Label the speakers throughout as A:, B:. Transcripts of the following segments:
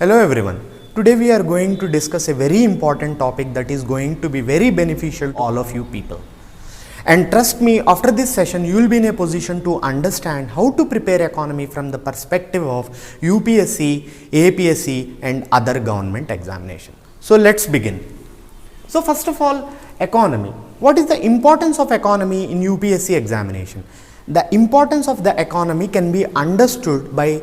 A: Hello everyone. Today we are going to discuss a very important topic that is going to be very beneficial to all of you people. And trust me, after this session you will be in a position to understand how to prepare economy from the perspective of UPSC, APSC and other government examination. So let's begin. So first of all, economy. What is the importance of economy in UPSC examination? The importance of the economy can be understood by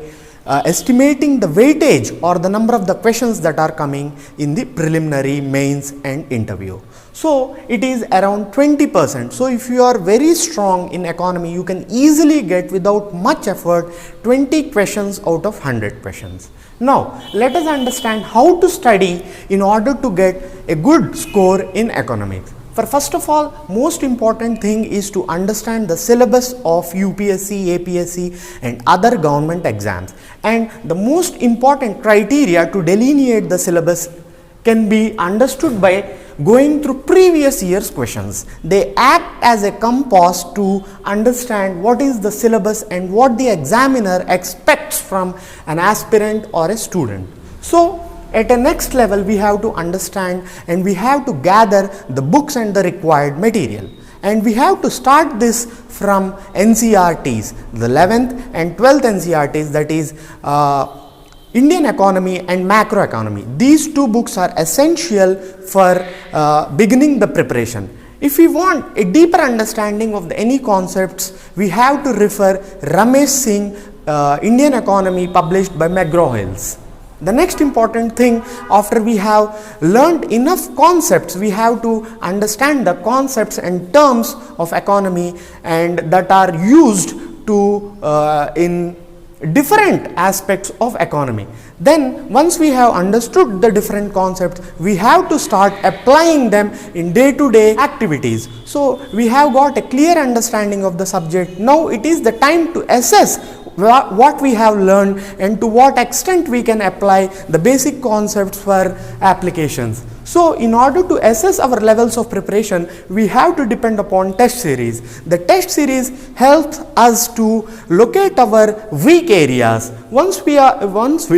A: estimating the weightage or the number of the questions that are coming in the preliminary, mains and interview. So it is around 20%. So if you are very strong in economy, you can easily get without much effort 20 questions out of 100 questions. Now let us understand how to study in order to get a good score in economics. First of all, most important thing is to understand the syllabus of UPSC, APSC and other government exams, and the most important criteria to delineate the syllabus can be understood by going through previous year's questions. They act as a compass to understand what is the syllabus and what the examiner expects from an aspirant or a student. So at a next level, we have to understand and we have to gather the books and the required material. And we have to start this from NCERTs, the 11th and 12th NCERTs, that is Indian economy and macroeconomy. These two books are essential for beginning the preparation. If we want a deeper understanding of any concepts, we have to refer Ramesh Singh, Indian economy, published by McGraw-Hill. The next important thing, after we have learned enough concepts, we have to understand the concepts and terms of economy and that are used to in different aspects of economy. Then once we have understood the different concepts, we have to start applying them in day-to-day activities. So we have got a clear understanding of the subject. Now it is the time to assess what we have learned and to what extent we can apply the basic concepts for applications. So in order to assess our levels of preparation, we have to depend upon test series. The test series helps us to locate our weak areas. Once we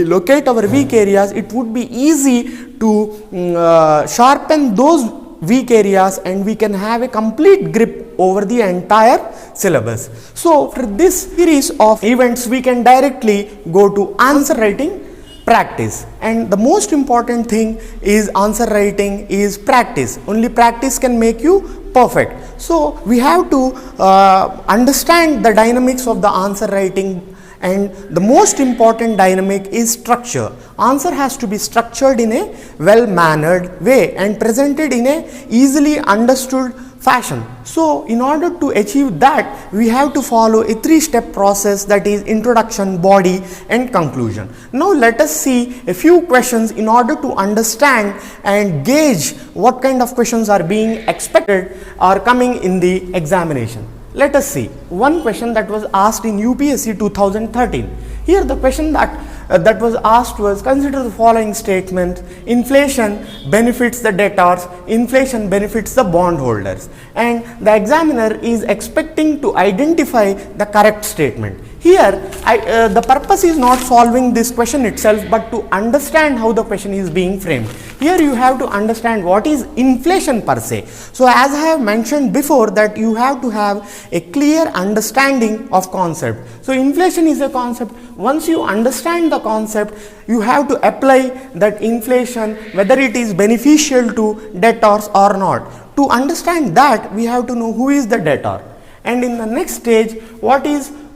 A: locate our weak areas, it would be easy to sharpen those weak areas and we can have a complete grip over the entire syllabus. So for this series of events, we can directly go to answer writing practice, and the most important thing is answer writing is practice. Only practice can make you perfect. So we have to understand the dynamics of the answer writing, and the most important dynamic is structure. Answer has to be structured in a well-mannered way and presented in a easily understood fashion. So in order to achieve that, we have to follow a three-step process, that is introduction, body and conclusion. Now let us see a few questions in order to understand and gauge what kind of questions are being expected or coming in the examination. Let us see one question that was asked in UPSC 2013. Here the question that was asked was, consider the following statement: inflation benefits the debtors, inflation benefits the bondholders, and the examiner is expecting to identify the correct statement. Here the purpose is not solving this question itself, but to understand how the question is being framed. Here you have to understand what is inflation per se. So as I have mentioned before, that you have to have a clear understanding of concept. So inflation is a concept. Once you understand the concept, you have to apply that inflation, whether it is beneficial to debtors or not. To understand that, we have to know who is the debtor, and in the next stage,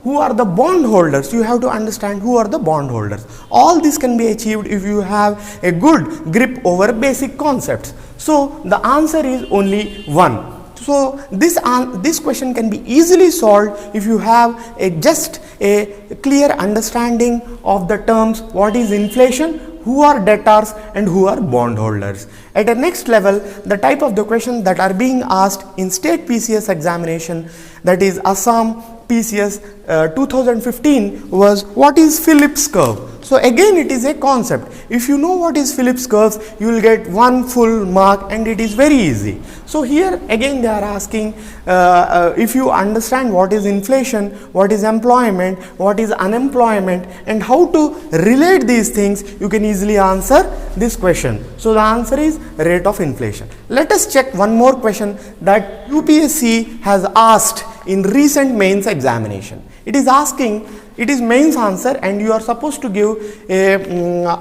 A: who are the bondholders. You have to understand who are the bondholders. All this can be achieved if you have a good grip over basic concepts. So the answer is only one. So this question can be easily solved if you have just a clear understanding of the terms: what is inflation, who are debtors and who are bondholders. At the next level, the type of the questions that are being asked in state PCS examination, that is Assam PCS 2015, was what is Phillips curve. So again it is a concept. If you know what is Phillips curves, you will get one full mark and it is very easy. So here again they are asking if you understand what is inflation, what is employment, what is unemployment, and how to relate these things, you can easily answer this question. So the answer is rate of inflation. Let us check one more question that UPSC has asked in recent mains examination. It is asking, it is mains answer and you are supposed to give a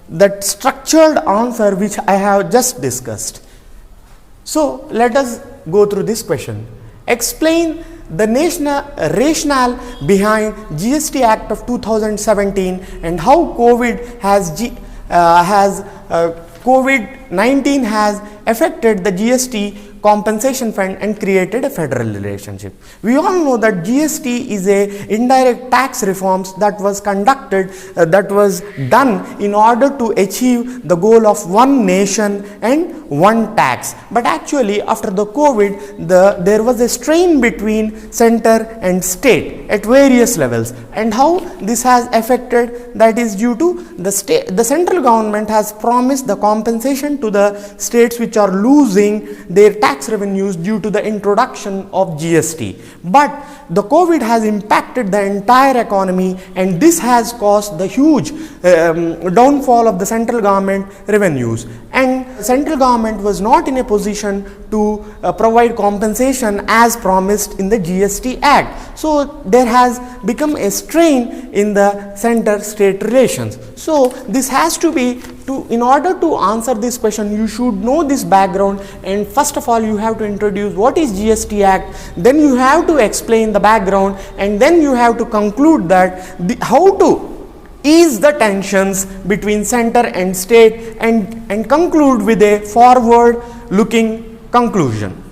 A: that structured answer which I have just discussed. So let us go through this question. Explain the rationale behind GST Act of 2017 and how COVID-19 has affected the GST compensation fund and created a federal relationship. We all know that GST is a indirect tax reforms that was conducted, that was done in order to achieve the goal of one nation and one tax. But actually after the COVID, there was a strain between center and state at various levels, and how this has affected, that is due to the central government has promised the compensation to the states which are losing their tax revenues due to the introduction of GST. But the COVID has impacted the entire economy and this has caused the huge downfall of the central government revenues, and central government was not in a position to provide compensation as promised in the GST Act. So there has become a strain in the center-state relations. So this has to be, in order to answer this question, you should know this background, and first of all you have to introduce what is GST Act, then you have to explain the background, and then you have to conclude that how to ease the tensions between center and state, and conclude with a forward looking conclusion.